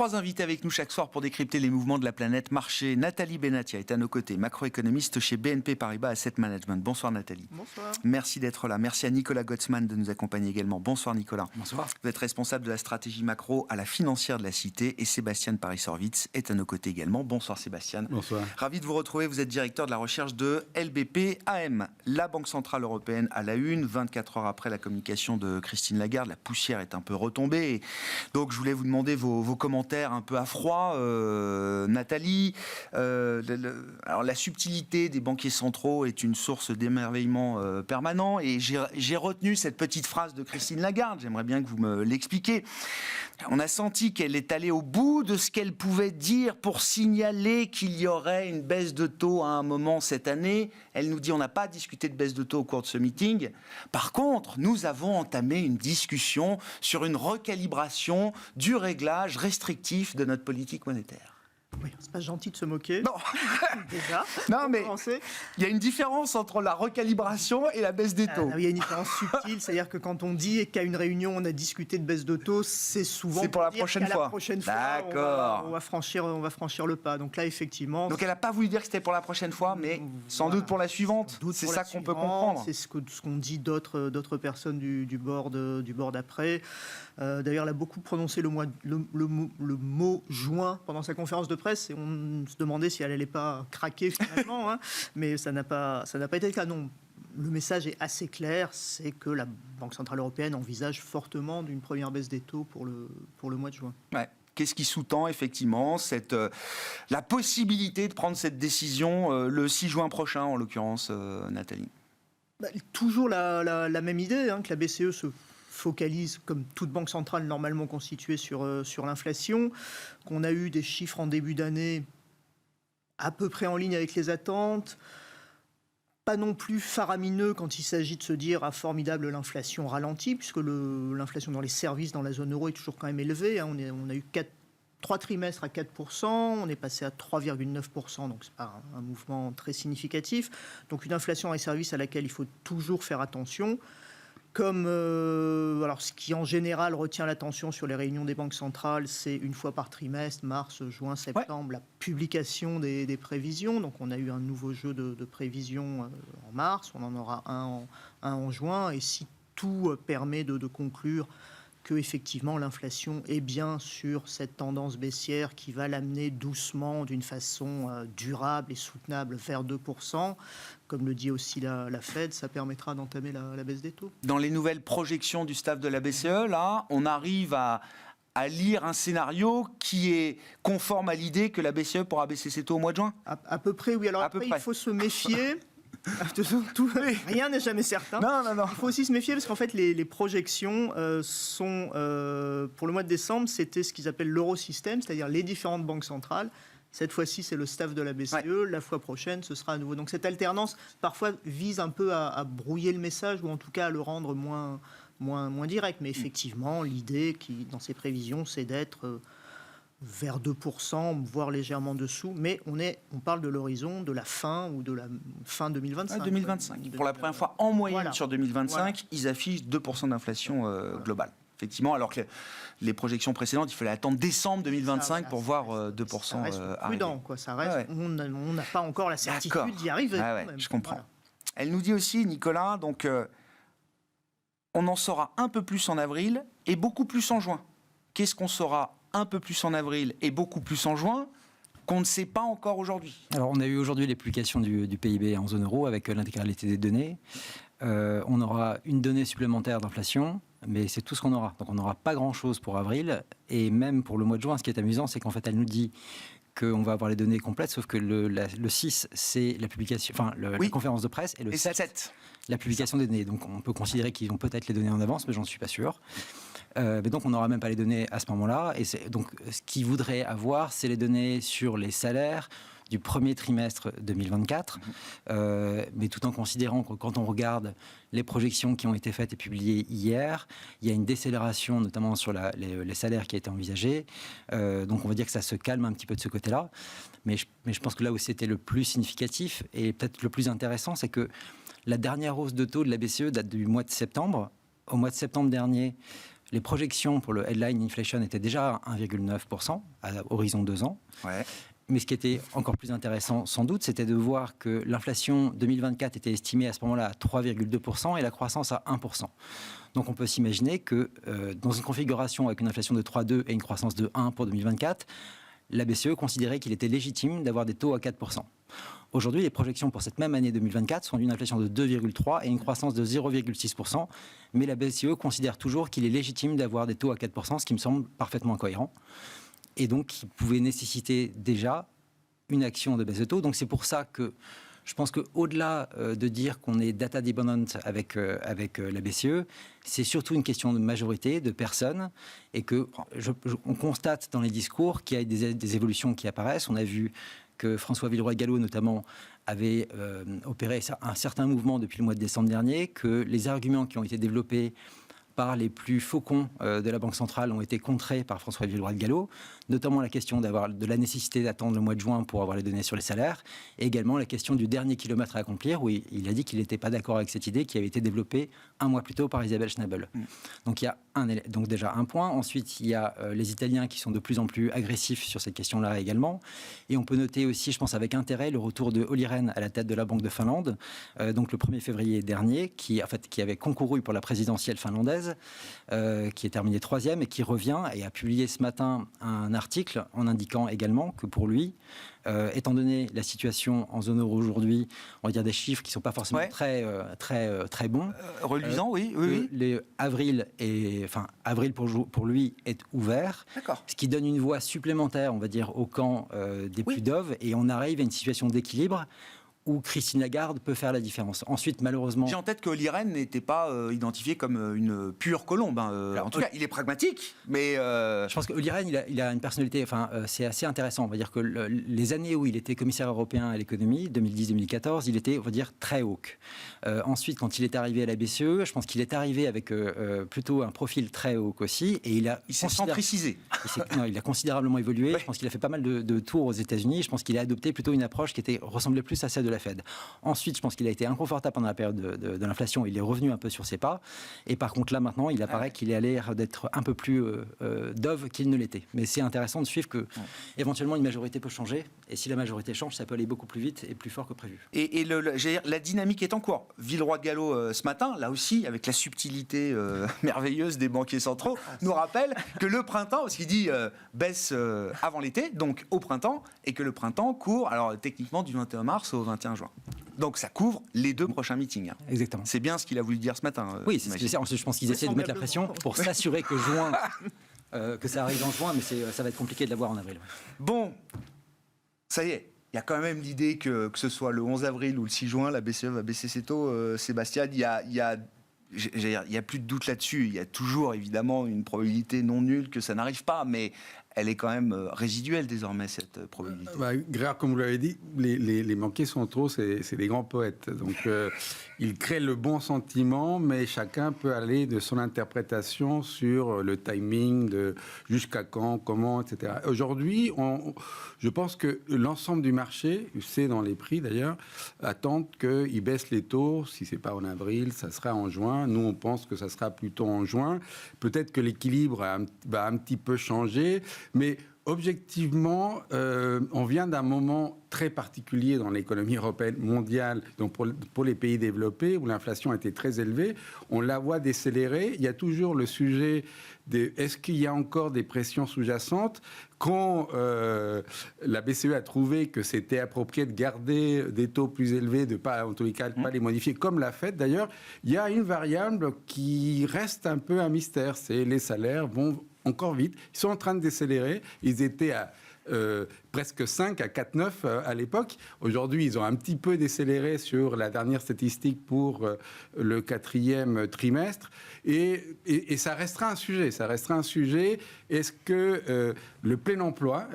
3 invités avec nous chaque soir pour décrypter les mouvements de la planète marché. Nathalie Benatia est à nos côtés, macroéconomiste chez BNP Paribas Asset Management. Bonsoir Nathalie. Bonsoir. Merci d'être là. Merci à Nicolas Gottsman de nous accompagner également. Bonsoir Nicolas. Bonsoir. Vous êtes responsable de la stratégie macro à la financière de la Cité et Sébastien Paris-Sorvitz est à nos côtés également. Bonsoir Sébastien. Bonsoir. Ravi de vous retrouver. Vous êtes directeur de la recherche de LBP AM. La Banque Centrale Européenne à la une, 24 heures après la communication de Christine Lagarde. La poussière est un peu retombée. Et donc je voulais vous demander vos commentaires un peu à froid, Nathalie. Alors la subtilité des banquiers centraux est une source d'émerveillement permanent et j'ai retenu cette petite phrase de Christine Lagarde, j'aimerais bien que vous me l'expliquiez. On a senti qu'elle est allée au bout de ce qu'elle pouvait dire pour signaler qu'il y aurait une baisse de taux à un moment cette année. Elle nous dit on n'a pas discuté de baisse de taux au cours de ce meeting. Par contre, nous avons entamé une discussion sur une recalibration du réglage restrictif de notre politique monétaire. Oui, c'est pas gentil de se moquer. Non. Déjà. Non, mais il y a une différence entre la recalibration et la baisse des taux. Il y a une différence subtile, c'est-à-dire que quand on dit qu'à une réunion on a discuté de baisse de taux, c'est souvent pour la prochaine fois. La prochaine fois, d'accord. On va franchir le pas. Donc là, effectivement. Donc elle n'a pas voulu dire que c'était pour la prochaine fois, mais sans doute pour la suivante. C'est ça qu'on peut comprendre. C'est ce qu'on dit d'autres personnes du board après. D'ailleurs, elle a beaucoup prononcé le mot juin pendant sa conférence de presse et on se demandait si elle n'allait pas craquer finalement, hein, mais ça n'a pas été le cas. Non, le message est assez clair, c'est que la Banque Centrale Européenne envisage fortement d'une première baisse des taux pour le mois de juin. Ouais. Qu'est-ce qui sous-tend effectivement la possibilité de prendre cette décision le 6 juin prochain, en l'occurrence, Nathalie ? Toujours la même idée, hein, que la BCE se focalise, comme toute banque centrale normalement constituée, sur l'inflation, qu'on a eu des chiffres en début d'année à peu près en ligne avec les attentes, pas non plus faramineux quand il s'agit de se dire « ah, formidable, l'inflation ralentit », puisque l'inflation dans les services dans la zone euro est toujours quand même élevée. Hein. On a eu 3 trimestres à 4%, on est passé à 3,9%, donc c'est pas un mouvement très significatif. Donc une inflation dans les services à laquelle il faut toujours faire attention. Comme alors ce qui en général retient l'attention sur les réunions des banques centrales, c'est une fois par trimestre, mars, juin, septembre, la publication des prévisions. Donc on a eu un nouveau jeu de prévisions en mars, on en aura un en juin. Et si tout permet de conclure que effectivement l'inflation est bien sur cette tendance baissière qui va l'amener doucement, d'une façon durable et soutenable vers 2%. Comme le dit aussi la Fed, ça permettra d'entamer la baisse des taux. Dans les nouvelles projections du staff de la BCE, là, on arrive à lire un scénario qui est conforme à l'idée que la BCE pourra baisser ses taux au mois de juin ? À peu près, oui. Alors après, il faut se méfier. Rien n'est jamais certain. Non. Il faut aussi se méfier parce qu'en fait, les projections sont, pour le mois de décembre, c'était ce qu'ils appellent l'eurosystème, c'est-à-dire les différentes banques centrales. Cette fois-ci, c'est le staff de la BCE. Ouais. La fois prochaine, ce sera à nouveau. Donc cette alternance, parfois, vise un peu à brouiller le message ou en tout cas à le rendre moins direct. Mais effectivement, l'idée dans ces prévisions, c'est d'être vers 2%, voire légèrement dessous, mais on parle de l'horizon de la fin ou de la fin 2025. 2025. Pour la première fois en moyenne sur 2025, ils affichent 2% d'inflation globale. Effectivement, alors que les projections précédentes, il fallait attendre décembre 2025 pour voir 2% ça reste arriver. Prudent, quoi. Ça reste, on n'a pas encore la certitude d'y arriver. Je comprends. Voilà. Elle nous dit aussi, Nicolas, donc on en saura un peu plus en avril et beaucoup plus en juin. Qu'est-ce qu'on saura un peu plus en avril et beaucoup plus en juin qu'on ne sait pas encore aujourd'hui? Alors, on a eu aujourd'hui les publications du PIB en zone euro avec l'intégralité des données. On aura une donnée supplémentaire d'inflation, mais c'est tout ce qu'on aura. Donc, on n'aura pas grand-chose pour avril. Et même pour le mois de juin, ce qui est amusant, c'est qu'en fait, elle nous dit qu'on va avoir les données complètes, sauf que le 6, c'est la publication, la conférence de presse, et le 7, la publication des données. Donc, on peut considérer qu'ils ont peut-être les données en avance, mais j'en suis pas sûr. Mais donc, on n'aura même pas les données à ce moment-là. Et donc, ce qu'ils voudraient avoir, c'est les données sur les salaires du premier trimestre 2024, mais tout en considérant que quand on regarde les projections qui ont été faites et publiées hier, il y a une décélération, notamment sur les salaires qui a été envisagée. Donc, on va dire que ça se calme un petit peu de ce côté-là. Mais je pense que là où c'était le plus significatif et peut-être le plus intéressant, c'est que la dernière hausse de taux de la BCE date du mois de septembre. Au mois de septembre dernier, Les projections pour le headline inflation étaient déjà à 1,9% à horizon 2 ans. Ouais. Mais ce qui était encore plus intéressant, sans doute, c'était de voir que l'inflation 2024 était estimée à ce moment-là à 3,2% et la croissance à 1%. Donc on peut s'imaginer que dans une configuration avec une inflation de 3,2 et une croissance de 1 pour 2024, la BCE considérait qu'il était légitime d'avoir des taux à 4%. Aujourd'hui, les projections pour cette même année 2024 sont d'une inflation de 2,3 et une croissance de 0,6%. Mais la BCE considère toujours qu'il est légitime d'avoir des taux à 4%, ce qui me semble parfaitement cohérent. Et donc, qui pouvait nécessiter déjà une action de baisse de taux. Donc, c'est pour ça que je pense qu'au-delà de dire qu'on est data dependent avec la BCE, c'est surtout une question de majorité, de personnes, et qu'on constate dans les discours qu'il y a des évolutions qui apparaissent. On a vu que François Villeroy-Gallo, notamment, avait opéré un certain mouvement depuis le mois de décembre dernier, que les arguments qui ont été développés par les plus faucons de la Banque centrale ont été contrés par François Villeroy-Gallo, notamment la question de la nécessité d'attendre le mois de juin pour avoir les données sur les salaires, et également la question du dernier kilomètre à accomplir, où il a dit qu'il n'était pas d'accord avec cette idée qui avait été développée un mois plus tôt par Isabelle Schnabel. Donc il y a donc déjà un point. Ensuite, il y a les Italiens qui sont de plus en plus agressifs sur cette question-là également. Et on peut noter aussi, je pense avec intérêt, le retour de Olli Rehn à la tête de la Banque de Finlande, donc le 1er février dernier, qui avait concouru pour la présidentielle finlandaise, qui est terminé 3e et qui revient et a publié ce matin un article en indiquant également que pour lui, étant donné la situation en zone euro aujourd'hui, on va dire des chiffres qui ne sont pas forcément très bons. Reluisant, oui. Avril pour lui est ouvert, ce qui donne une voix supplémentaire, on va dire, au camp des plus doves, et on arrive à une situation d'équilibre où Christine Lagarde peut faire la différence. Ensuite, malheureusement... J'ai en tête que Olli Rehn n'était pas identifié comme une pure colombe. En tout cas, il est pragmatique, mais... Je pense que Olli Rehn, il a une personnalité... c'est assez intéressant. On va dire que les années où il était commissaire européen à l'économie, 2010-2014, il était, on va dire, très hawk. Ensuite, quand il est arrivé à la BCE, je pense qu'il est arrivé avec plutôt un profil très hawk aussi, et il s'est centricisé. Il a considérablement évolué. Ouais. Je pense qu'il a fait pas mal de tours aux États-Unis. Je pense qu'il a adopté plutôt une approche qui ressemblait plus à celle de la Fed. Ensuite, je pense qu'il a été inconfortable pendant la période de l'inflation. Il est revenu un peu sur ses pas. Et par contre, là, maintenant, il apparaît qu'il a l'air d'être un peu plus dove qu'il ne l'était. Mais c'est intéressant de suivre que, éventuellement, une majorité peut changer. Et si la majorité change, ça peut aller beaucoup plus vite et plus fort que prévu. Et la dynamique est en cours. Villeroy-Gallo, ce matin, là aussi, avec la subtilité merveilleuse des banquiers centraux, nous rappelle que le printemps, parce qu'il dit baisse avant l'été, donc au printemps, et que le printemps court, alors techniquement, du 21 mars au 21 juin. Donc ça couvre les 2 prochains meetings. Exactement. C'est bien ce qu'il a voulu dire ce matin. Oui, c'est ce qu'il essaie. Ensuite, je pense qu'ils essaient de mettre la pression pour s'assurer que que ça arrive en juin, mais ça va être compliqué de l'avoir en avril. Bon, ça y est. Il y a quand même l'idée que ce soit le 11 avril ou le 6 juin, la BCE va baisser ses taux. Sébastien, il y a plus de doute là-dessus. Il y a toujours évidemment une probabilité non nulle que ça n'arrive pas, mais elle est quand même résiduelle désormais, cette probabilité. Grégoire, comme vous l'avez dit, les banquiers centraux, c'est des grands poètes. Donc, ils créent le bon sentiment, mais chacun peut aller de son interprétation sur le timing, de jusqu'à quand, comment, etc. Aujourd'hui, je pense que l'ensemble du marché, c'est dans les prix d'ailleurs, attendent qu'ils baissent les taux. Si ce n'est pas en avril, ça sera en juin. Nous, on pense que ça sera plutôt en juin. Peut-être que l'équilibre va un petit peu changer. Mais objectivement, on vient d'un moment très particulier dans l'économie européenne mondiale, donc pour les pays développés, où l'inflation était très élevée. On la voit décélérer. Il y a toujours le sujet de est-ce qu'il y a encore des pressions sous-jacentes. Quand la BCE a trouvé que c'était approprié de garder des taux plus élevés, de pas, en tous les cas, de pas les modifier, comme l'a fait d'ailleurs, il y a une variable qui reste un peu un mystère, c'est les salaires vont encore vite. Ils sont en train de décélérer. Ils étaient à presque 5 à 4,9 à l'époque. Aujourd'hui, ils ont un petit peu décéléré sur la dernière statistique pour le 4e trimestre. Et ça restera un sujet. Ça restera un sujet. Est-ce que le plein emploi,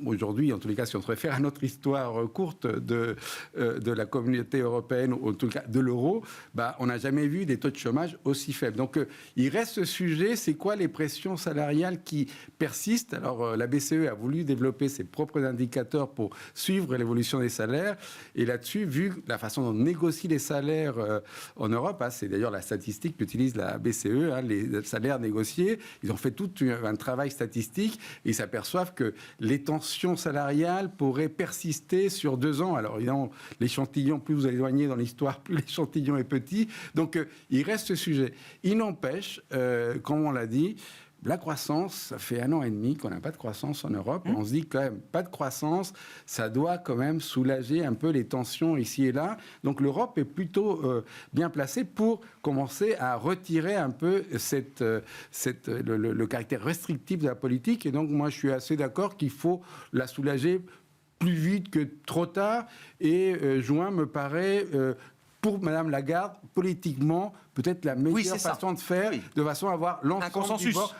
aujourd'hui, en tous les cas, si on se réfère à notre histoire courte de la communauté européenne, ou en tout cas de l'euro, on n'a jamais vu des taux de chômage aussi faibles. Donc, il reste ce sujet. C'est quoi les pressions salariales qui persistent? Alors, la BCE a voulu développer ses propres propres indicateurs pour suivre l'évolution des salaires. Et là-dessus, vu la façon dont on négocie les salaires en Europe, c'est d'ailleurs la statistique qu'utilise la BCE, les salaires négociés, ils ont fait tout un travail statistique et ils s'aperçoivent que les tensions salariales pourraient persister sur 2 ans. Alors évidemment, l'échantillon, plus vous allez éloigner dans l'histoire, plus l'échantillon est petit. Donc il reste ce sujet. Il n'empêche, comme on l'a dit, la croissance, ça fait 1 an et demi qu'on n'a pas de croissance en Europe. On se dit quand même, pas de croissance, ça doit quand même soulager un peu les tensions ici et là. Donc l'Europe est plutôt bien placée pour commencer à retirer un peu le caractère restrictif de la politique. Et donc moi, je suis assez d'accord qu'il faut la soulager plus vite que trop tard. Et juin me paraît... pour Mme Lagarde, politiquement, peut-être la meilleure façon de faire, de façon à avoir l'ensemble un consensus. du bord,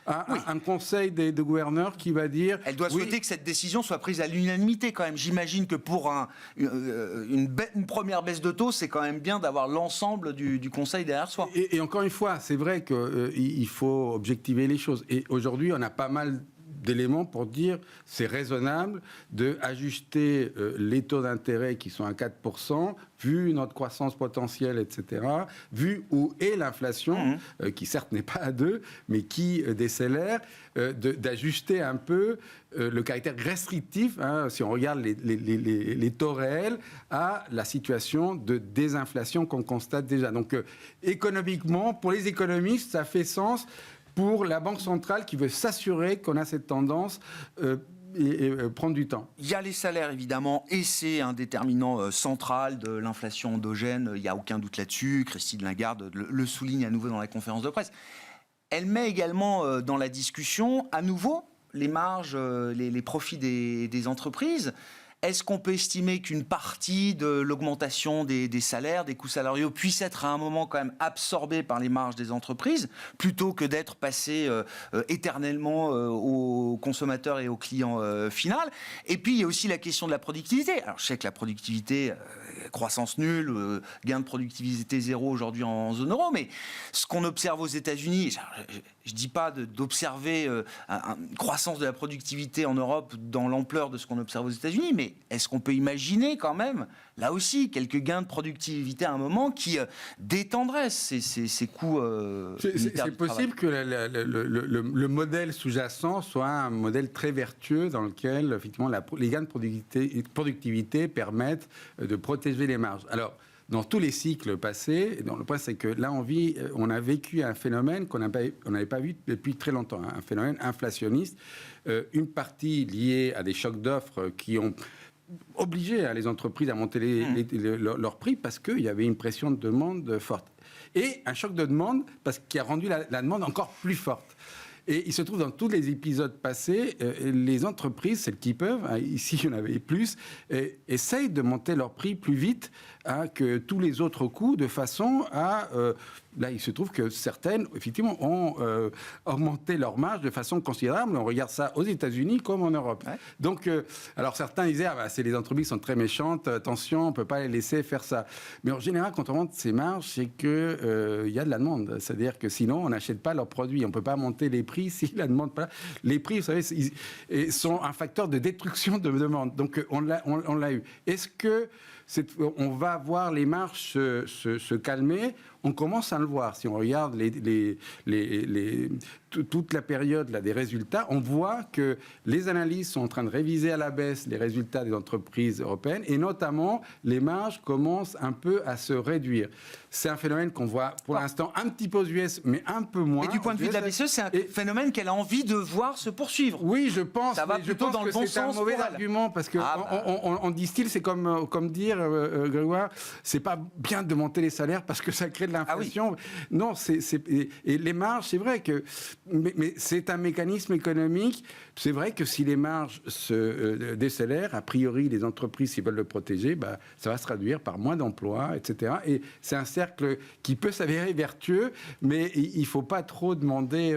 un conseil de gouverneurs qui va dire... Elle doit souhaiter que cette décision soit prise à l'unanimité quand même. J'imagine que pour une première baisse de taux, c'est quand même bien d'avoir l'ensemble du Conseil derrière soi. Et encore une fois, c'est vrai qu'il faut objectiver les choses. Et aujourd'hui, on a pas mal d'éléments pour dire c'est raisonnable d'ajuster les taux d'intérêt qui sont à 4%, vu notre croissance potentielle, etc., vu où est l'inflation, qui certes n'est pas à 2, mais qui décélère, d'ajuster un peu le caractère restrictif, si on regarde les taux réels, à la situation de désinflation qu'on constate déjà. Donc économiquement, pour les économistes, ça fait sens. Pour la Banque centrale qui veut s'assurer qu'on a cette tendance et prendre du temps. Il y a les salaires, évidemment, et c'est un déterminant central de l'inflation endogène. Il n'y a aucun doute là-dessus. Christine Lagarde le souligne à nouveau dans la conférence de presse. Elle met également dans la discussion, à nouveau, les marges, les profits des entreprises. Est-ce qu'on peut estimer qu'une partie de l'augmentation des salaires, des coûts salariaux, puisse être à un moment quand même absorbée par les marges des entreprises, plutôt que d'être passée éternellement aux consommateurs et aux clients final? Et puis, il y a aussi la question de la productivité. Alors, je sais que la productivité, croissance nulle, gain de productivité zéro aujourd'hui en zone euro, mais ce qu'on observe aux États-Unis, je ne dis pas d'observer une croissance de la productivité en Europe dans l'ampleur de ce qu'on observe aux États-Unis, mais est-ce qu'on peut imaginer quand même, là aussi, quelques gains de productivité à un moment qui détendraient ces coûts C'est possible que le modèle sous-jacent soit un modèle très vertueux dans lequel, effectivement, les gains de productivité permettent de protéger les marges. Alors, dans tous les cycles passés, le point c'est que là on a vécu un phénomène qu'on n'avait pas vu depuis très longtemps, un phénomène inflationniste, une partie liée à des chocs d'offres qui ont obligé les entreprises à monter leurs prix parce qu'il y avait une pression de demande forte. Et un choc de demande qui a rendu la demande encore plus forte. Et il se trouve dans tous les épisodes passés, les entreprises, celles qui peuvent, ici il y en avait plus, essayent de monter leurs prix plus vite que tous les autres coûts, de façon à... là, il se trouve que certaines, effectivement, ont augmenté leur marge de façon considérable. On regarde ça aux États-Unis comme en Europe. Ouais. Donc, alors certains disaient, c'est les entreprises sont très méchantes, attention, on ne peut pas les laisser faire ça. Mais en général, quand on monte ces marges, c'est qu'il y a de la demande. C'est-à-dire que sinon, on n'achète pas leurs produits. On ne peut pas monter les prix si la demande pas. Les prix, vous savez, sont un facteur de destruction de demande. Donc, on l'a eu. Est-ce que on va voir les marges se calmer? On commence à le voir. Si on regarde toute la période des résultats, on voit que les analystes sont en train de réviser à la baisse les résultats des entreprises européennes et notamment les marges commencent un peu à se réduire. C'est un phénomène qu'on voit pour l'instant un petit peu aux US, mais un peu moins. Et du point de vue de la BCE, c'est un phénomène qu'elle a envie de voir se poursuivre. Oui, je pense. Ça va plutôt dans le bon sens. C'est un mauvais argument parce que on distille, c'est comme dire, Grégoire, c'est pas bien de monter les salaires parce que ça crée de l'inflation. Ah oui. Non, et les marges, c'est vrai que, mais c'est un mécanisme économique. C'est vrai que si les marges se décélèrent, a priori, les entreprises, s'ils veulent le protéger, ça va se traduire par moins d'emplois, etc. Et c'est un cercle qui peut s'avérer vertueux, mais il ne faut pas trop demander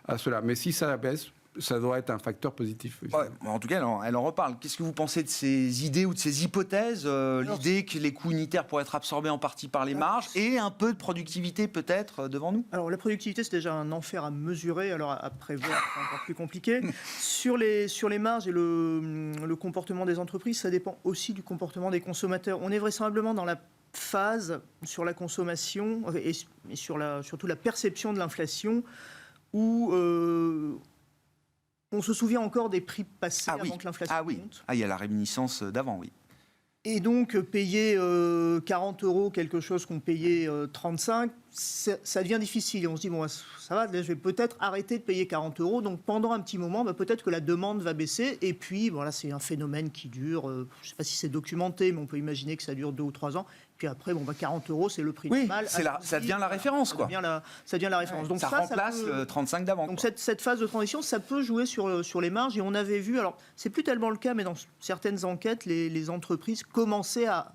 à cela. Mais si ça baisse, ça doit être un facteur positif. Oui. Ouais, en tout cas, elle en reparle. Qu'est-ce que vous pensez de ces idées ou de ces hypothèses l'idée que les coûts unitaires pourraient être absorbés en partie par les marges et un peu de productivité peut-être devant nous? Alors la productivité, c'est déjà un enfer à mesurer, alors à prévoir, c'est encore plus compliqué. Sur les marges et le comportement des entreprises, ça dépend aussi du comportement des consommateurs. On est vraisemblablement dans la phase sur la consommation et surtout la perception de l'inflation où on se souvient encore des prix passés avant que l'inflation monte. Il y a la réminiscence d'avant, oui. Et donc, payer 40 € quelque chose qu'on payait 35, ça devient difficile. Et on se dit, bon, ça va, je vais peut-être arrêter de payer 40 €. Donc, pendant un petit moment, peut-être que la demande va baisser. Et puis, voilà, c'est un phénomène qui dure, je ne sais pas si c'est documenté, mais on peut imaginer que ça dure 2 ou 3 ans. Puis après, 40 €, c'est le prix normal. Ça devient la référence, quoi. Ça devient la référence. Donc ça remplace le 35 d'avant. Donc cette phase de transition, ça peut jouer sur les marges. Et on avait vu, alors c'est plus tellement le cas, mais dans certaines enquêtes, les entreprises commençaient à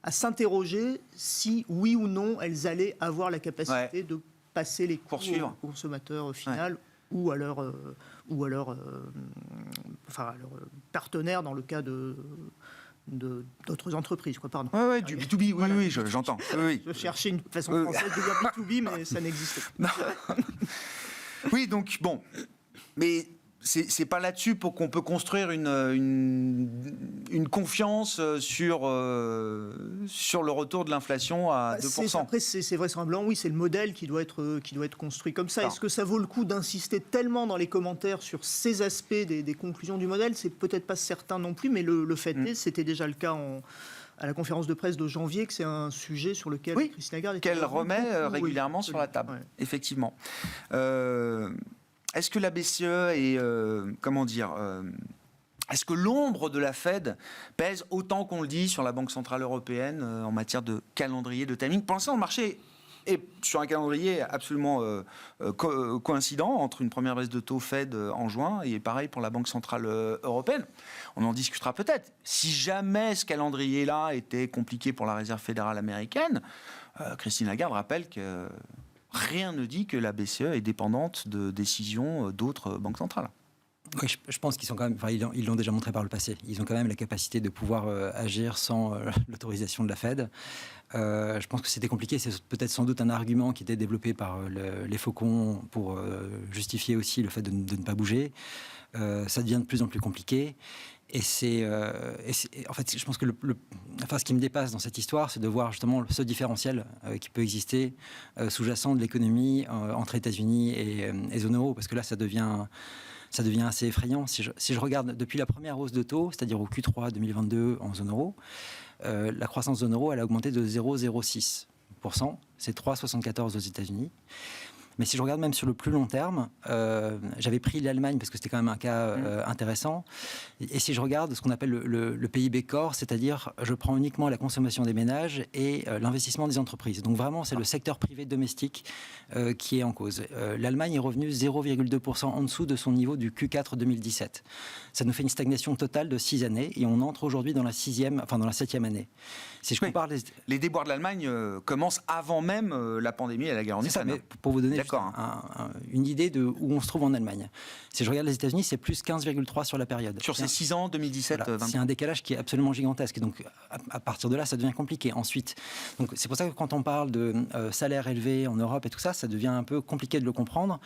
s'interroger si, oui ou non, elles allaient avoir la capacité de passer les coûts au consommateur final ou à leur partenaire dans le cas d'autres entreprises, quoi, pardon. Du B2B, oui, j'entends. Oui. Je cherchais une façon française de dire B2B, mais ça n'existe pas. Oui, donc, bon, mais c'est pas là-dessus pour qu'on peut construire une confiance sur le retour de l'inflation à 2%. Après, c'est vraisemblablement, oui, c'est le modèle qui doit être construit comme ça. Est-ce que ça vaut le coup d'insister tellement dans les commentaires sur ces aspects des conclusions du modèle? C'est peut-être pas certain non plus, mais le fait est, c'était déjà le cas à la conférence de presse de janvier, que c'est un sujet sur lequel Christine Lagarde qu'elle remet régulièrement sur la table, effectivement. Est-ce que la BCE est, est-ce que l'ombre de la Fed pèse autant qu'on le dit sur la Banque Centrale Européenne en matière de calendrier, de timing? Pour l'instant, le marché est sur un calendrier absolument coïncident entre une première baisse de taux Fed en juin et pareil pour la Banque Centrale Européenne. On en discutera peut-être. Si jamais ce calendrier-là était compliqué pour la Réserve fédérale américaine, Christine Lagarde rappelle que rien ne dit que la BCE est dépendante de décisions d'autres banques centrales. Oui, je pense qu'ils sont quand même, ils l'ont déjà montré par le passé. Ils ont quand même la capacité de pouvoir agir sans l'autorisation de la Fed. Je pense que c'était compliqué. C'est peut-être sans doute un argument qui était développé par les faucons pour justifier aussi le fait de ne pas bouger. Ça devient de plus en plus compliqué. Et en fait, je pense que ce qui me dépasse dans cette histoire, c'est de voir justement ce différentiel qui peut exister sous-jacent de l'économie entre États-Unis et zone euro, parce que là, ça devient assez effrayant. Si je regarde depuis la première hausse de taux, c'est-à-dire au Q3 2022 en zone euro, la croissance zone euro, elle a augmenté de 0,06%. C'est 3,74 aux États-Unis. Mais si je regarde même sur le plus long terme, j'avais pris l'Allemagne parce que c'était quand même un cas intéressant. Et si je regarde ce qu'on appelle le PIB core, c'est-à-dire je prends uniquement la consommation des ménages et l'investissement des entreprises. Donc vraiment, c'est le secteur privé domestique qui est en cause. L'Allemagne est revenue 0,2% en dessous de son niveau du Q4 2017. Ça nous fait une stagnation totale de 6 années et on entre aujourd'hui dans la 7e année. Si je compare les déboires de l'Allemagne commencent avant même la pandémie et la guerre en Ukraine. Pour vous donner une idée de où on se trouve en Allemagne. Si je regarde les États-Unis, c'est plus 15,3 sur la période. Sur ces 6 ans, 2017-2020. Voilà, c'est un décalage qui est absolument gigantesque. Et donc, à partir de là, ça devient compliqué. Ensuite, donc, c'est pour ça que quand on parle de salaires élevés en Europe et tout ça, ça devient un peu compliqué de le comprendre.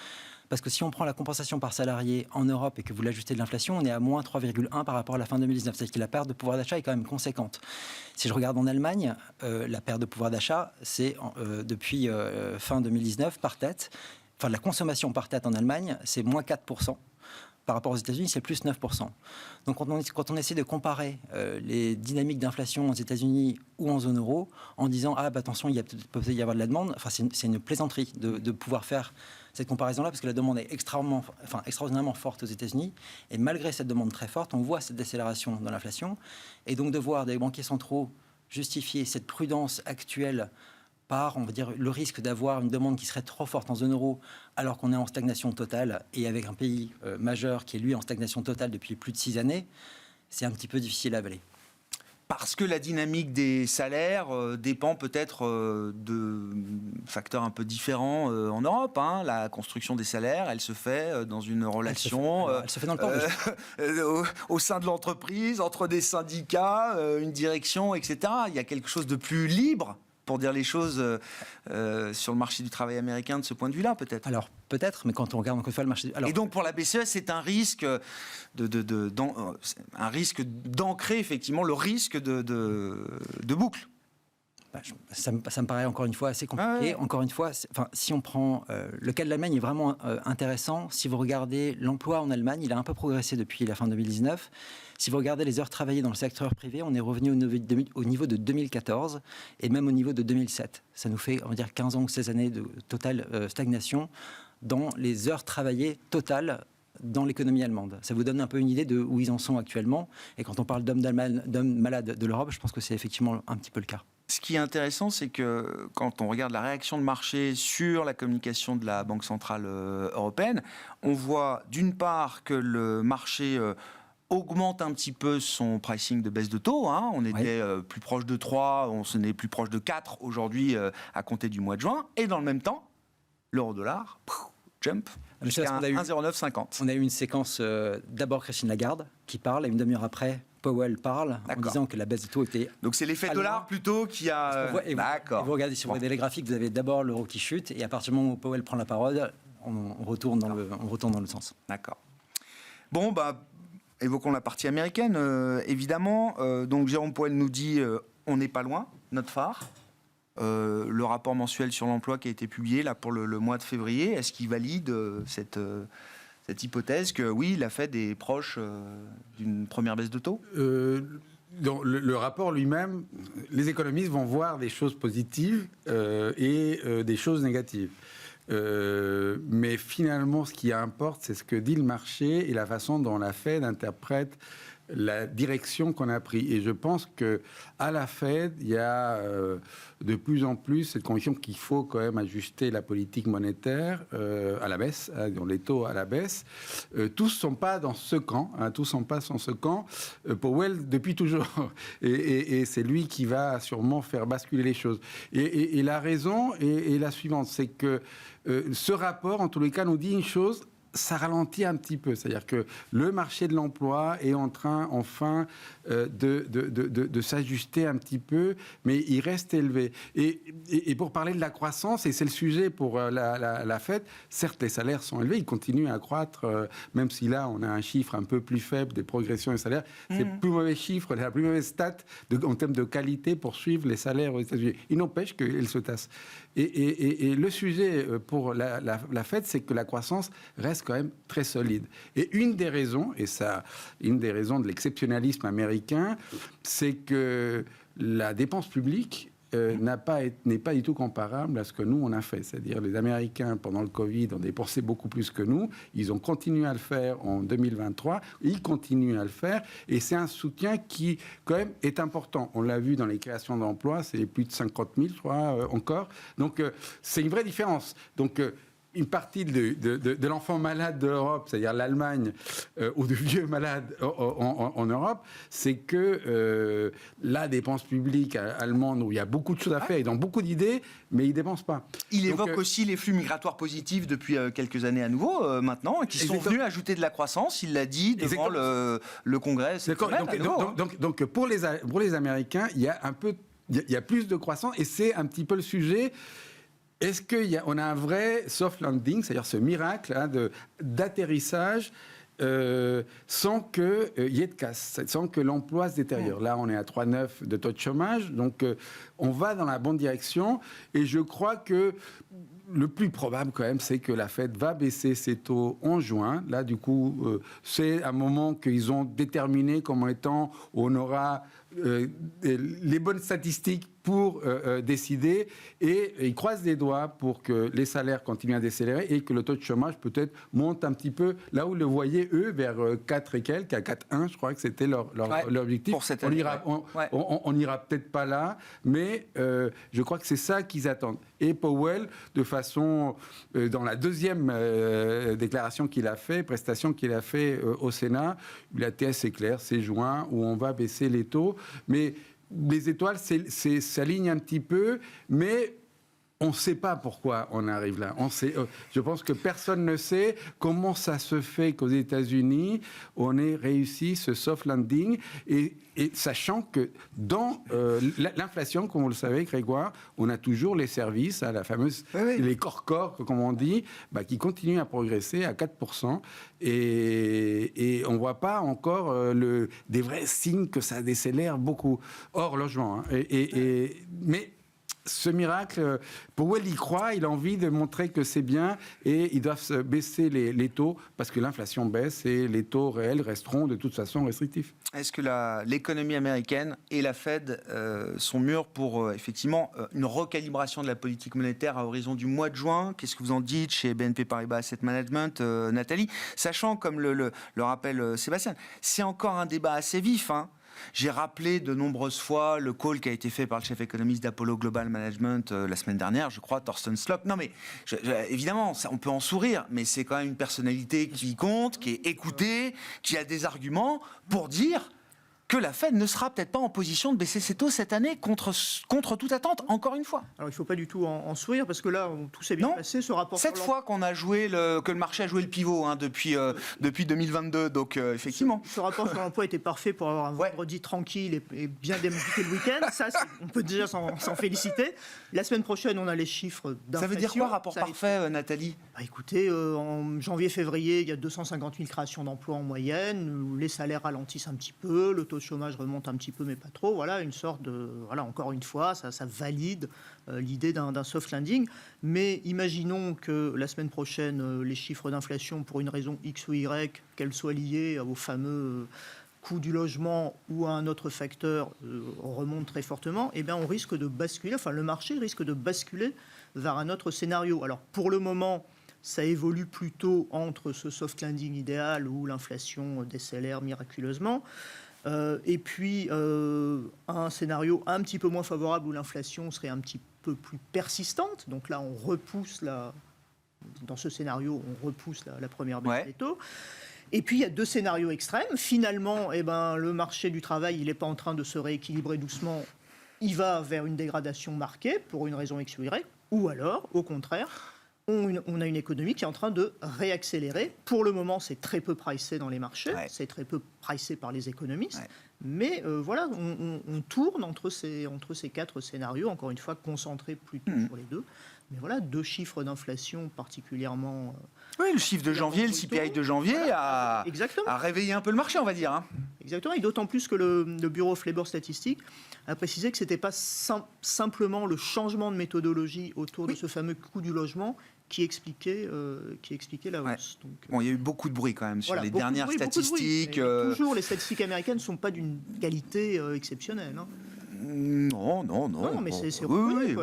Parce que si on prend la compensation par salarié en Europe et que vous l'ajustez de l'inflation, on est à moins 3,1 par rapport à la fin 2019. C'est-à-dire que la perte de pouvoir d'achat est quand même conséquente. Si je regarde en Allemagne, la perte de pouvoir d'achat, c'est depuis fin 2019 par tête. Enfin, la consommation par tête en Allemagne, c'est moins 4%. Par rapport aux États-Unis, c'est plus 9%. Donc, quand on essaie de comparer les dynamiques d'inflation aux États-Unis ou en zone euro, en disant attention, il peut y avoir de la demande, enfin, c'est une plaisanterie de pouvoir faire cette comparaison-là, parce que la demande est extraordinairement forte aux États-Unis. Et malgré cette demande très forte, on voit cette décélération dans l'inflation. Et donc, de voir des banquiers centraux justifier cette prudence actuelle par, on va dire, le risque d'avoir une demande qui serait trop forte en zone euro alors qu'on est en stagnation totale et avec un pays majeur qui est lui en stagnation totale depuis plus de 6 années, c'est un petit peu difficile à avaler. parce que la dynamique des salaires dépend peut-être de facteurs un peu différents en Europe. La construction des salaires, elle se fait dans une relation... Elle se fait dans le temps. au sein de l'entreprise, entre des syndicats, une direction, etc. Il y a quelque chose de plus libre, pour dire les choses, sur le marché du travail américain de ce point de vue-là, peut-être. Alors, peut-être, mais quand on regarde encore une fois le marché... Alors, et donc, pour la BCE, c'est un risque un risque d'ancrer, effectivement, le risque de boucle. Ça me paraît encore une fois assez compliqué. Ah ouais. Encore une fois, si on prend le cas de l'Allemagne est vraiment intéressant. Si vous regardez l'emploi en Allemagne, il a un peu progressé depuis la fin 2019. Si vous regardez les heures travaillées dans le secteur privé, on est revenu au niveau de 2014 et même au niveau de 2007. Ça nous fait, on va dire, 15 ans ou 16 années de totale stagnation dans les heures travaillées totales dans l'économie allemande. Ça vous donne un peu une idée de où ils en sont actuellement. Et quand on parle d'hommes malades de l'Europe, je pense que c'est effectivement un petit peu le cas. Ce qui est intéressant, c'est que quand on regarde la réaction de marché sur la communication de la Banque Centrale Européenne, on voit d'une part que le marché augmente un petit peu son pricing de baisse de taux. On était plus proche de 3, on s'en est plus proche de 4 aujourd'hui à compter du mois de juin. Et dans le même temps, l'euro-dollar, jump jusqu'à 1,0950. On a eu une séquence, d'abord Christine Lagarde qui parle, et une demi-heure après, Powell parle en disant que la baisse des taux était... Donc c'est l'effet dollar plutôt qui a... D'accord. Vous regardez, si vous regardez les graphiques, vous avez d'abord l'euro qui chute, et à partir du moment où Powell prend la parole, on retourne dans le sens. D'accord. Bon, évoquons la partie américaine, évidemment. Donc Jérôme Powell nous dit on n'est pas loin, notre phare. Le rapport mensuel sur l'emploi qui a été publié là, pour le mois de février, est-ce qu'il valide cette hypothèse que oui, la Fed est proche d'une première baisse de taux? Dans le rapport lui-même, les économistes vont voir des choses positives et des choses négatives. Mais finalement, ce qui importe, c'est ce que dit le marché et la façon dont la Fed interprète la direction qu'on a prise. Et je pense qu'à la Fed, il y a de plus en plus cette conviction qu'il faut quand même ajuster la politique monétaire à la baisse, les taux à la baisse. Tous ne sont pas dans ce camp. Tous ne sont pas dans ce camp. Powell, depuis toujours. Et c'est lui qui va sûrement faire basculer les choses. Et la raison est la suivante. C'est que ce rapport, en tous les cas, nous dit une chose. Ça ralentit un petit peu. C'est-à-dire que le marché de l'emploi est en train, enfin, de s'ajuster un petit peu, mais il reste élevé. Et pour parler de la croissance, et c'est le sujet pour la Fed, certes, les salaires sont élevés, ils continuent à croître, même si là, on a un chiffre un peu plus faible des progressions des salaires. C'est le plus mauvais chiffre, la plus mauvaise stat en termes de qualité pour suivre les salaires aux États-Unis. Il n'empêche qu'ils se tassent. Et le sujet pour la Fed, c'est que la croissance reste quand même très solide. Et une des raisons de l'exceptionnalisme américain, c'est que la dépense publique n'est pas du tout comparable à ce que nous, on a fait. C'est-à-dire les Américains, pendant le Covid, ont dépensé beaucoup plus que nous. Ils ont continué à le faire en 2023. Ils continuent à le faire. Et c'est un soutien qui, quand même, est important. On l'a vu dans les créations d'emplois. C'est plus de 50 000, je crois, encore. Donc, c'est une vraie différence. Donc, une partie de l'enfant malade de l'Europe, c'est-à-dire l'Allemagne, ou de vieux malades en Europe, c'est que la dépense publique allemande, où il y a beaucoup de choses à faire, ils ont beaucoup d'idées, mais ils ne dépensent pas. Il évoque aussi les flux migratoires positifs depuis quelques années à nouveau, maintenant, qui sont venus ajouter de la croissance, il l'a dit devant le Congrès cette semaine. Donc pour les Américains, il y a plus de croissance, et c'est un petit peu le sujet. Est-ce qu'on a un vrai soft landing, c'est-à-dire ce miracle d'atterrissage sans qu'il y ait de casse, sans que l'emploi se détériore? Là, on est à 3,9 de taux de chômage, donc on va dans la bonne direction. Et je crois que le plus probable, quand même, c'est que la Fed va baisser ses taux en juin. Là, du coup, c'est un moment qu'ils ont déterminé comme étant où on aura les bonnes statistiques pour décider, et ils croisent les doigts pour que les salaires continuent à décélérer et que le taux de chômage peut-être monte un petit peu là où le voyaient eux, vers 4 et quelques, à 4,1, je crois que c'était leur objectif. Pour cette année, on n'ira peut-être pas là, mais je crois que c'est ça qu'ils attendent. Et Powell, de façon, dans la deuxième déclaration qu'il a fait, prestation qu'il a fait au Sénat, la TS est claire, c'est juin où on va baisser les taux. mais les étoiles s'alignent un petit peu, mais on ne sait pas pourquoi on arrive là. Je pense que personne ne sait comment ça se fait qu'aux États-Unis, on ait réussi ce soft landing, et sachant que dans l'inflation, comme vous le savez, Grégoire, on a toujours les services, la fameuse, les corps, comme on dit, qui continuent à progresser à 4%, et on ne voit pas encore des vrais signes que ça décélère beaucoup. Hors logement. Mais ce miracle, Powell y croit, il a envie de montrer que c'est bien, et ils doivent baisser les taux parce que l'inflation baisse et les taux réels resteront de toute façon restrictifs. Est-ce que l'économie américaine et la Fed sont mûres pour effectivement une recalibration de la politique monétaire à horizon du mois de juin? Qu'est-ce que vous en dites chez BNP Paribas Asset Management, Nathalie? Sachant, comme le rappelle Sébastien, c'est encore un débat assez vif, hein. J'ai rappelé de nombreuses fois le call qui a été fait par le chef économiste d'Apollo Global Management la semaine dernière, je crois, Thorsten Slopp. Non mais, évidemment, on peut en sourire, mais c'est quand même une personnalité qui compte, qui est écoutée, qui a des arguments pour dire que la Fed ne sera peut-être pas en position de baisser ses taux cette année contre toute attente, encore une fois. Alors il ne faut pas du tout en sourire, parce que là, tout s'est bien passé, ce rapport... Cette fois que le marché a joué le pivot, hein, depuis 2022, donc effectivement. Ce rapport sur l'emploi était parfait pour avoir un vendredi tranquille et bien débuter le week-end. Ça, on peut déjà s'en féliciter. La semaine prochaine, on a les chiffres d'inflation. Ça veut dire quoi, rapport parfait, Nathalie? Écoutez, en janvier-février, il y a 250 000 créations d'emplois en moyenne. Les salaires ralentissent un petit peu, le taux de chômage remonte un petit peu, mais pas trop. Voilà, une sorte de... Voilà, encore une fois, ça valide l'idée d'un soft landing. Mais imaginons que la semaine prochaine, les chiffres d'inflation, pour une raison X ou Y, qu'elles soient liées au fameux coût du logement ou à un autre facteur, remontent très fortement, eh bien on risque de basculer, enfin le marché risque de basculer vers un autre scénario. Alors pour le moment, ça évolue plutôt entre ce soft landing idéal où l'inflation décélère miraculeusement, et puis un scénario un petit peu moins favorable où l'inflation serait un petit peu plus persistante. Donc là, on repousse dans ce scénario, on repousse la première baisse des taux. Et puis, il y a deux scénarios extrêmes. Finalement, le marché du travail, il n'est pas en train de se rééquilibrer doucement. Il va vers une dégradation marquée pour une raison X ou Y. Ou alors, au contraire, on a une économie qui est en train de réaccélérer. Pour le moment, c'est très peu pricé dans les marchés, c'est très peu pricé par les économistes. Mais voilà, on tourne entre ces quatre scénarios, encore une fois, concentrés plutôt sur les deux. Mais voilà, deux chiffres d'inflation particulièrement... Oui, le chiffre de janvier, le CPI de janvier a réveillé un peu le marché, on va dire. Hein. Exactement, et d'autant plus que le Bureau of Labor Statistics a précisé que ce n'était pas simplement le changement de méthodologie autour de ce fameux coût du logement qui expliquait la hausse. Donc, bon, il y a eu beaucoup de bruit quand même sur les dernières statistiques. Toujours, les statistiques américaines ne sont pas d'une qualité exceptionnelle. Hein. Non. Non, mais c'est oui.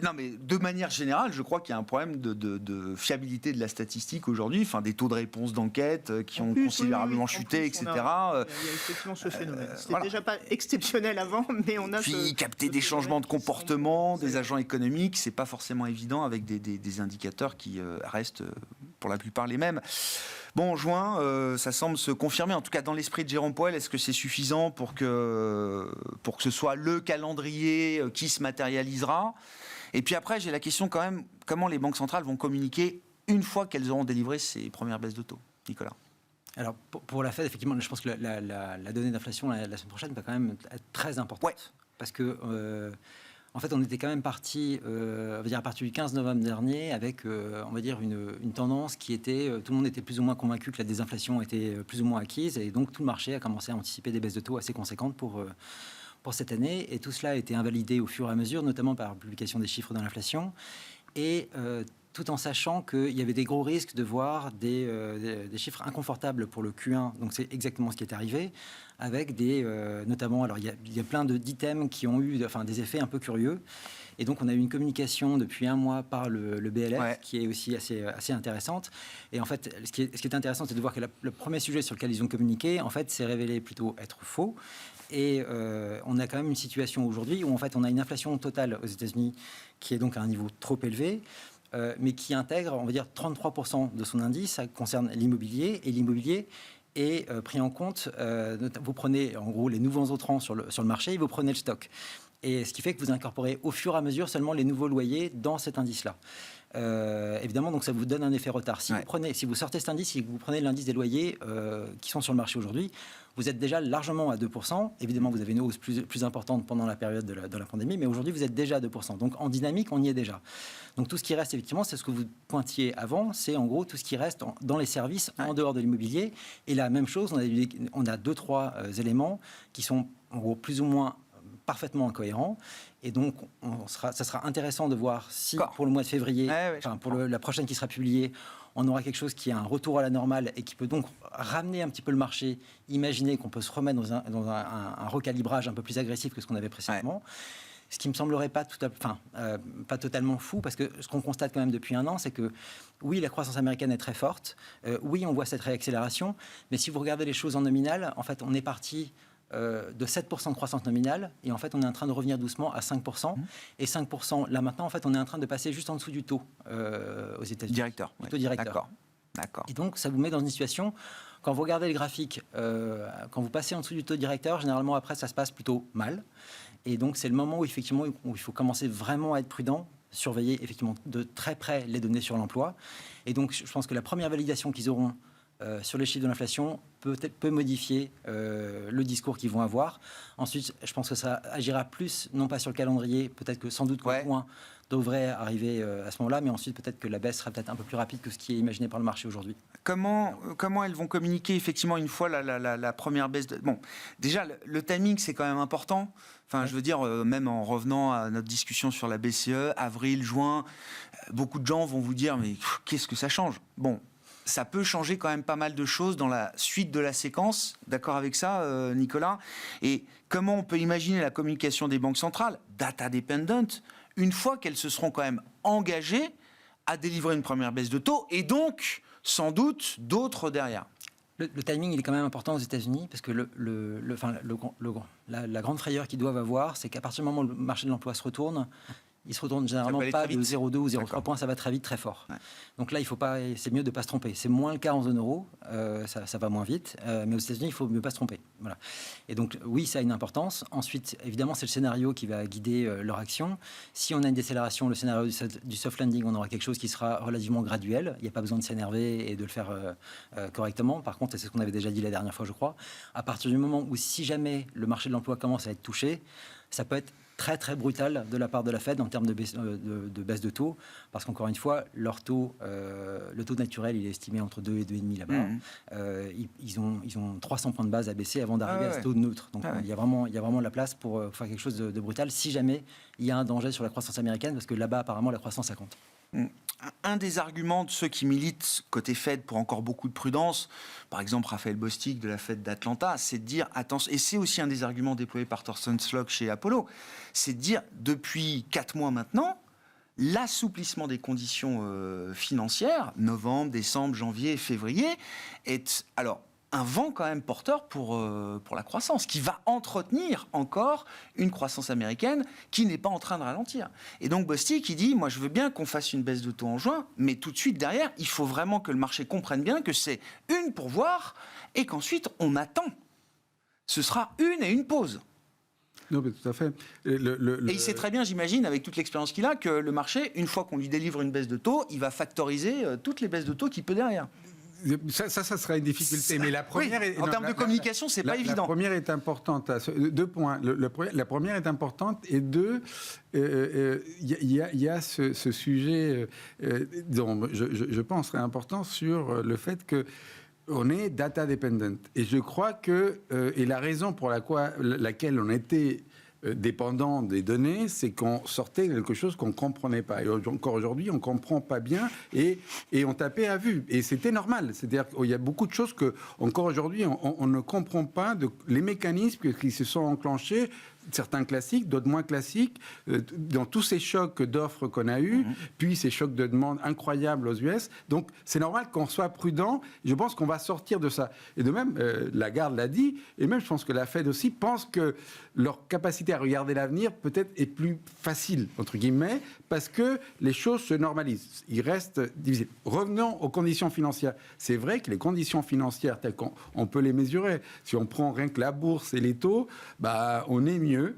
Non, mais de manière générale, je crois qu'il y a un problème de fiabilité de la statistique aujourd'hui. Enfin, des taux de réponse d'enquête qui ont considérablement chuté, etc. Il y a effectivement ce phénomène. C'était déjà pas exceptionnel avant, mais on a... Puis capter des changements de comportement des agents économiques, c'est pas forcément évident avec des indicateurs qui restent pour la plupart les mêmes. Bon, en juin, ça semble se confirmer, en tout cas dans l'esprit de Jérôme Powell. Est-ce que c'est suffisant pour que ce soit le calendrier qui se matérialisera? Et puis après, j'ai la question quand même, comment les banques centrales vont communiquer une fois qu'elles auront délivré ces premières baisses de taux? Nicolas? Alors, pour la Fed, effectivement, je pense que la donnée d'inflation la semaine prochaine va quand même être très importante. Parce que... en fait, on était quand même parti, à partir du 15 novembre dernier, avec, on va dire, une tendance qui était... tout le monde était plus ou moins convaincu que la désinflation était plus ou moins acquise, et donc tout le marché a commencé à anticiper des baisses de taux assez conséquentes pour cette année, et tout cela a été invalidé au fur et à mesure, notamment par la publication des chiffres de l'inflation, et tout en sachant qu'il y avait des gros risques de voir des chiffres inconfortables pour le Q1, donc c'est exactement ce qui est arrivé, avec notamment, alors il y a plein d'items qui ont eu des effets un peu curieux, et donc on a eu une communication depuis un mois par le BLF qui est aussi assez intéressante, et en fait ce qui est intéressant, c'est de voir que le premier sujet sur lequel ils ont communiqué, en fait s'est révélé plutôt être faux, et on a quand même une situation aujourd'hui où en fait on a une inflation totale aux États-Unis qui est donc à un niveau trop élevé, mais qui intègre, on va dire, 33% de son indice. Ça concerne l'immobilier, et l'immobilier est pris en compte. Vous prenez en gros les nouveaux entrants sur le marché et vous prenez le stock. Et ce qui fait que vous incorporez au fur et à mesure seulement les nouveaux loyers dans cet indice-là. Évidemment, donc ça vous donne un effet retard. Si vous sortez cet indice, si vous prenez l'indice des loyers qui sont sur le marché aujourd'hui, vous êtes déjà largement à 2%. Évidemment, vous avez une hausse plus importante pendant la période de la pandémie, mais aujourd'hui, vous êtes déjà à 2%. Donc, en dynamique, on y est déjà. Donc, tout ce qui reste, effectivement, c'est ce que vous pointiez avant, c'est en gros tout ce qui reste dans les services en dehors de l'immobilier. Et la même chose, on a 2-3 éléments qui sont en gros plus ou moins parfaitement incohérent. Et donc, ça sera intéressant de voir si, pour le mois de février, pour la prochaine qui sera publiée, on aura quelque chose qui a un retour à la normale et qui peut donc ramener un petit peu le marché. Imaginez qu'on peut se remettre dans un recalibrage un peu plus agressif que ce qu'on avait précédemment. Ce qui me semblerait pas totalement fou, parce que ce qu'on constate quand même depuis un an, c'est que oui, la croissance américaine est très forte. Oui, on voit cette réaccélération. Mais si vous regardez les choses en nominal, en fait, on est parti de 7% de croissance nominale, et en fait on est en train de revenir doucement à 5%, et 5%, là maintenant en fait on est en train de passer juste en dessous du taux aux États-Unis. Directeur. Taux directeur. D'accord. Et donc ça vous met dans une situation, quand vous regardez le graphique, quand vous passez en dessous du taux directeur, généralement après ça se passe plutôt mal, et donc c'est le moment où effectivement où il faut commencer vraiment à être prudent, surveiller effectivement de très près les données sur l'emploi, et donc je pense que la première validation qu'ils auront sur les chiffres de l'inflation peut modifier le discours qu'ils vont avoir. Ensuite, je pense que ça agira plus, non pas sur le calendrier, peut-être que sans doute qu'au point devrait arriver à ce moment-là, mais ensuite peut-être que la baisse sera peut-être un peu plus rapide que ce qui est imaginé par le marché aujourd'hui. Comment elles vont communiquer effectivement une fois la première baisse de... Bon, déjà, le timing, c'est quand même important. Enfin, je veux dire, même en revenant à notre discussion sur la BCE, avril, juin, beaucoup de gens vont vous dire, mais qu'est-ce que ça change ? Bon, ça peut changer quand même pas mal de choses dans la suite de la séquence. D'accord avec ça, Nicolas ? Et comment on peut imaginer la communication des banques centrales, data dependent, une fois qu'elles se seront quand même engagées à délivrer une première baisse de taux, et donc, sans doute, d'autres derrière ? Le timing, il est quand même important aux États-Unis, parce que la grande frayeur qu'ils doivent avoir, c'est qu'à partir du moment où le marché de l'emploi se retourne, il se retourne généralement pas de 0,2 ou 0,3 points, ça va très vite, très fort. Ouais. Donc là, c'est mieux de ne pas se tromper. C'est moins le cas en zone euro, ça va moins vite, mais aux États-Unis, il faut mieux pas se tromper. Voilà. Et donc oui, ça a une importance. Ensuite, évidemment, c'est le scénario qui va guider leur action. Si on a une décélération, le scénario du soft landing, on aura quelque chose qui sera relativement graduel. Il n'y a pas besoin de s'énerver et de le faire correctement. Par contre, c'est ce qu'on avait déjà dit la dernière fois, je crois. À partir du moment où, si jamais le marché de l'emploi commence à être touché, ça peut être très très brutal de la part de la Fed en termes de baisse de taux, parce qu'encore une fois, leur taux, le taux naturel, il est estimé entre 2 et 2,5 là-bas. Ils ont 300 points de base à baisser avant d'arriver à ce taux neutre. Donc il y a vraiment la place pour faire quelque chose de brutal, si jamais il y a un danger sur la croissance américaine, parce que là-bas, apparemment, la croissance, ça compte. Un des arguments de ceux qui militent côté Fed pour encore beaucoup de prudence, par exemple Raphaël Bostic de la Fed d'Atlanta, c'est de dire, attention, et c'est aussi un des arguments déployés par Thorsten Slok chez Apollo, c'est de dire, depuis 4 mois maintenant, l'assouplissement des conditions financières, novembre, décembre, janvier, février, est alors un vent quand même porteur pour la croissance, qui va entretenir encore une croissance américaine qui n'est pas en train de ralentir. Et donc Bostic, il dit, moi je veux bien qu'on fasse une baisse de taux en juin, mais tout de suite derrière, il faut vraiment que le marché comprenne bien que c'est une pour voir, et qu'ensuite on attend. Ce sera une pause. Non, mais tout à fait. Et il sait très bien, j'imagine, avec toute l'expérience qu'il a, que le marché, une fois qu'on lui délivre une baisse de taux, il va factoriser toutes les baisses de taux qu'il peut derrière. Ça sera une difficulté. Mais la première en termes de communication, c'est pas évident. La première est importante. 2 points. La première est importante, et 2, il y a ce sujet dont je pense serait important sur le fait que on est data dependent. Et je crois que et la raison pour laquelle on était dépendant des données, c'est qu'on sortait quelque chose qu'on ne comprenait pas. Et encore aujourd'hui, on ne comprend pas bien, et on tapait à vue. Et c'était normal. C'est-à-dire qu'il y a beaucoup de choses que, encore aujourd'hui, on ne comprend pas, les mécanismes qui se sont enclenchés certains classiques, d'autres moins classiques, dans tous ces chocs d'offres qu'on a eus, puis ces chocs de demande incroyables aux US. Donc, c'est normal qu'on soit prudent. Je pense qu'on va sortir de ça. Et de même, Lagarde l'a dit, et même je pense que la Fed aussi pense que leur capacité à regarder l'avenir peut-être est plus facile, entre guillemets, parce que les choses se normalisent. Il reste difficile. Revenons aux conditions financières. C'est vrai que les conditions financières, telles qu'on peut les mesurer, si on prend rien que la bourse et les taux, on est mieux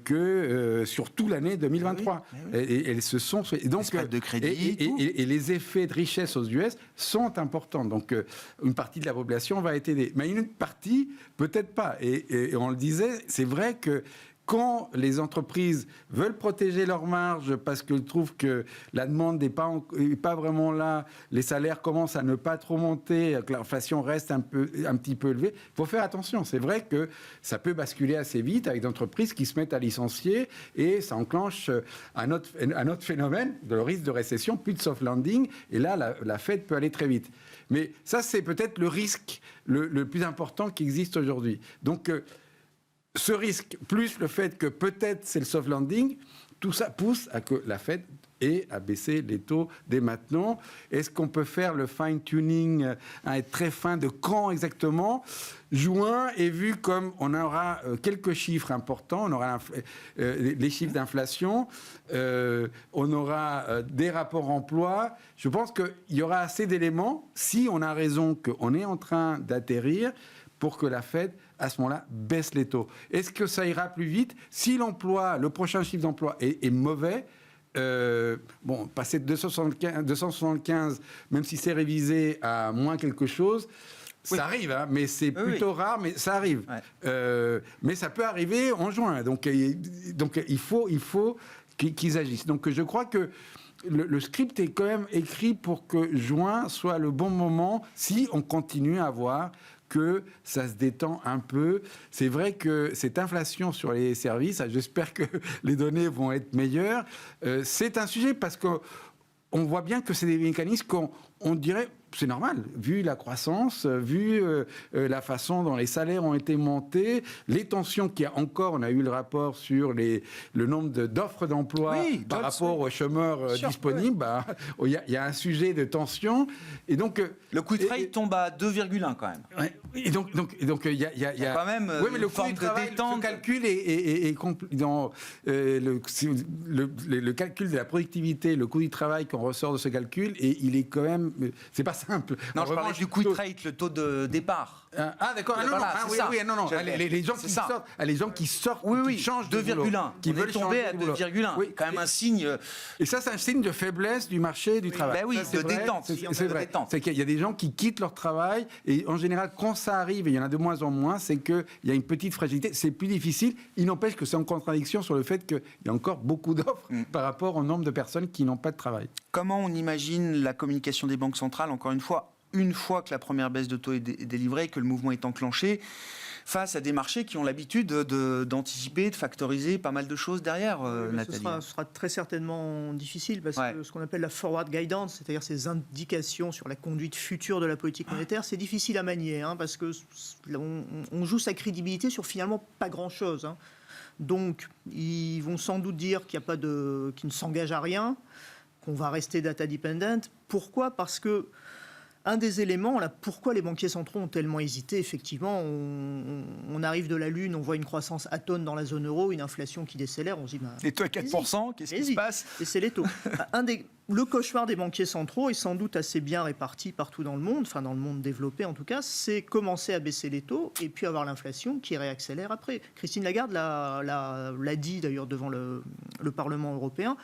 que sur toute l'année 2023. Et ce sont et donc de crédit et les effets de richesse aux US sont importants. Donc une partie de la population va être aidée, mais une partie peut-être pas. Et on le disait, c'est vrai que quand les entreprises veulent protéger leurs marges parce qu'elles trouvent que la demande n'est pas vraiment là, les salaires commencent à ne pas trop monter, que l'inflation reste un petit peu élevée, il faut faire attention. C'est vrai que ça peut basculer assez vite avec des entreprises qui se mettent à licencier et ça enclenche un autre phénomène, de risque de récession, puis de soft landing, et là, la Fed peut aller très vite. Mais ça, c'est peut-être le risque le plus important qui existe aujourd'hui. Donc, ce risque, plus le fait que peut-être c'est le soft landing, tout ça pousse à que la Fed ait à baisser les taux dès maintenant. Est-ce qu'on peut faire le fine-tuning, à être très fin de quand exactement ? Juin est vu comme on aura quelques chiffres importants, on aura les chiffres d'inflation, on aura des rapports emploi. Je pense qu'il y aura assez d'éléments, si on a raison qu'on est en train d'atterrir, pour que la Fed, à ce moment-là, baisse les taux. Est-ce que ça ira plus vite ? Si le prochain chiffre d'emploi est mauvais, passer de 275, même si c'est révisé à moins quelque chose, ça arrive, hein, mais c'est plutôt rare, mais ça arrive. Ouais. Mais ça peut arriver en juin. Donc il faut qu'ils agissent. Donc je crois que le script est quand même écrit pour que juin soit le bon moment si on continue à voir que ça se détend un peu. C'est vrai que cette inflation sur les services, j'espère que les données vont être meilleures, c'est un sujet parce qu'on voit bien que c'est des mécanismes qu'on dirait... C'est normal, vu la croissance, vu la façon dont les salaires ont été montés, les tensions qu'il y a encore, on a eu le rapport sur le nombre d'offres d'emploi par rapport aux chômeurs disponibles, il y a un sujet de tension. Et donc, le coût de travail tombe à 2,1 quand même. Ouais, et donc il y a quand même mais le coût du travail, ce calcul est dans le calcul de la productivité, le coût du travail qu'on ressort de ce calcul, et il est quand même... C'est pas simple. Non, je parlais du coût de rate, le taux de départ. Ah d'accord, non. Les gens qui sortent, qui changent de 2,1. Qui veulent tomber à 2,1. Oui, quand même un signe. Et ça, c'est un signe de faiblesse du marché du travail. Ben oui, de détente. C'est vrai. C'est qu'il y a des gens qui quittent leur travail, et en général, quand ça arrive, et il y en a de moins en moins, c'est qu'il y a une petite fragilité. C'est plus difficile. Il n'empêche que c'est en contradiction sur le fait qu'il y a encore beaucoup d'offres par rapport au nombre de personnes qui n'ont pas de travail. Comment on imagine la communication des banques centrales, encore une fois que la première baisse de taux est délivrée, que le mouvement est enclenché, face à des marchés qui ont l'habitude d'anticiper, de factoriser pas mal de choses derrière, Nathalie. Ce sera très certainement difficile parce que ce qu'on appelle la forward guidance, c'est-à-dire ces indications sur la conduite future de la politique monétaire, c'est difficile à manier, parce que on joue sa crédibilité sur finalement pas grand-chose. Donc, ils vont sans doute dire qu'ils ne s'engagent à rien, qu'on va rester data dependent. Pourquoi ? Parce que un des éléments, là, pourquoi les banquiers centraux ont tellement hésité, effectivement, on arrive de la Lune, on voit une croissance atone dans la zone euro, une inflation qui décélère, on se dit... Les taux à 4%, qu'est-ce qui se passe ? Et c'est les taux. Le cauchemar des banquiers centraux est sans doute assez bien réparti partout dans le monde, enfin dans le monde développé en tout cas, c'est commencer à baisser les taux et puis avoir l'inflation qui réaccélère après. Christine Lagarde l'a dit d'ailleurs devant le Parlement européen,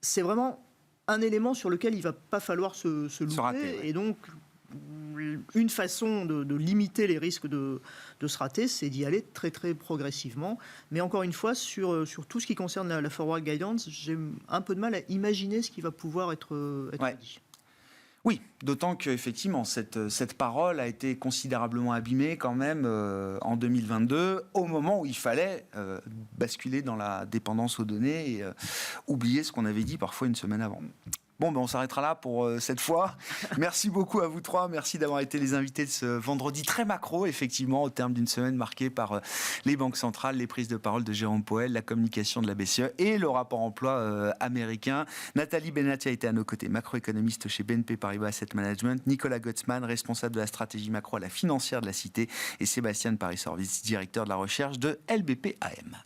c'est vraiment... un élément sur lequel il ne va pas falloir se louper. Rater, et donc, une façon de limiter les risques de se rater, c'est d'y aller très, très progressivement. Mais encore une fois, sur tout ce qui concerne la forward guidance, j'ai un peu de mal à imaginer ce qui va pouvoir être dit. Oui, d'autant qu'effectivement, cette parole a été considérablement abîmée quand même en 2022, au moment où il fallait basculer dans la dépendance aux données et oublier ce qu'on avait dit parfois une semaine avant. Bon, on s'arrêtera là pour cette fois. Merci beaucoup à vous trois. Merci d'avoir été les invités de ce vendredi très macro, effectivement, au terme d'une semaine marquée par les banques centrales, les prises de parole de Jérôme Powell, la communication de la BCE et le rapport emploi américain. Nathalie Benatti a été à nos côtés, macroéconomiste chez BNP Paribas Asset Management. Nicolas Gottsman, responsable de la stratégie macro à la financière de la Cité. Et Sébastien Paris-Sorvis, directeur de la recherche de LBP AM.